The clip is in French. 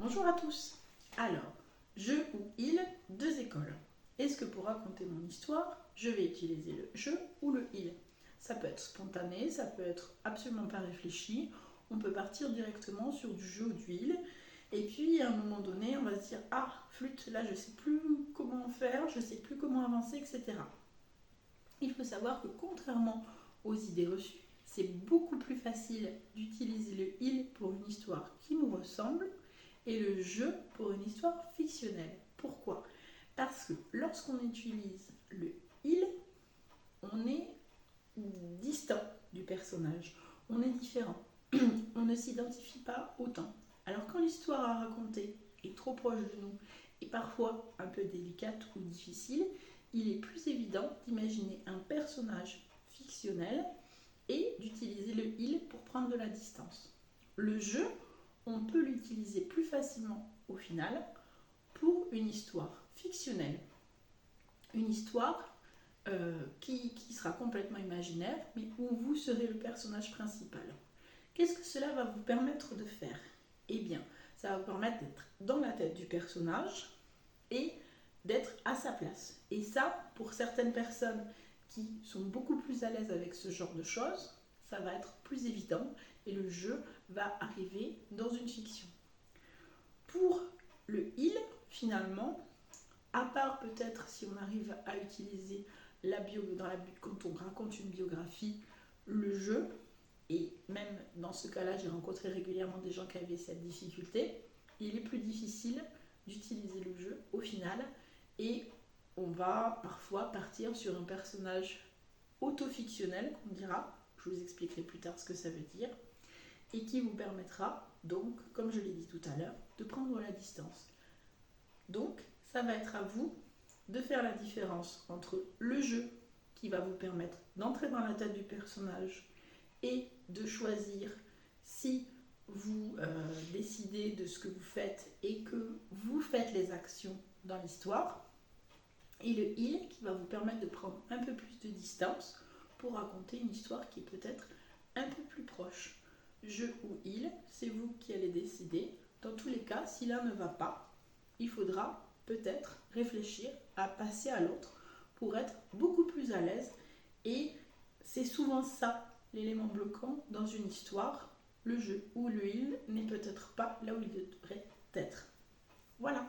Bonjour à tous. Alors, je ou il, deux écoles. Est-ce que pour raconter mon histoire, je vais utiliser le je ou le il? Ça peut être spontané, ça peut être absolument pas réfléchi. On peut partir directement sur du je ou du il. Et puis à un moment donné, on va se dire ah, flûte, là je sais plus comment faire, je sais plus comment avancer, etc. Il faut savoir que contrairement aux idées reçues, c'est beaucoup plus facile d'utiliser le il pour une histoire qui nous ressemble et le je pour une histoire fictionnelle. Pourquoi? Parce que lorsqu'on utilise le il, on est distant du personnage, on est différent, on ne s'identifie pas autant. Alors quand l'histoire à raconter est trop proche de nous et parfois un peu délicate ou difficile, il est plus évident d'imaginer un personnage fictionnel et d'utiliser le il pour prendre de la distance. Le je, on peut l'utiliser plus facilement au final pour une histoire fictionnelle. Une histoire qui sera complètement imaginaire, mais où vous serez le personnage principal. Qu'est-ce que cela va vous permettre de faire? Eh bien, ça va vous permettre d'être dans la tête du personnage et d'être à sa place. Et ça, pour certaines personnes qui sont beaucoup plus à l'aise avec ce genre de choses, ça va être plus évident et le jeu va arriver dans une fiction. Pour le il, finalement, à part peut-être si on arrive à utiliser quand on raconte une biographie, le jeu, et même dans ce cas-là, j'ai rencontré régulièrement des gens qui avaient cette difficulté, il est plus difficile d'utiliser le jeu au final et on va parfois partir sur un personnage autofictionnel qu'on dira, je vous expliquerai plus tard ce que ça veut dire, et qui vous permettra donc, comme je l'ai dit tout à l'heure, de prendre la distance. Donc, ça va être à vous de faire la différence entre le jeu qui va vous permettre d'entrer dans la tête du personnage et de choisir si vous décidez de ce que vous faites et que vous faites les actions dans l'histoire, et le il qui va vous permettre de prendre un peu plus de distance pour raconter une histoire qui est peut-être un peu plus proche. Je ou il, c'est vous qui allez décider. Dans tous les cas, si l'un ne va pas, il faudra peut-être réfléchir à passer à l'autre pour être beaucoup plus à l'aise. Et c'est souvent ça l'élément bloquant dans une histoire. Le je ou le il n'est peut-être pas là où il devrait être. Voilà.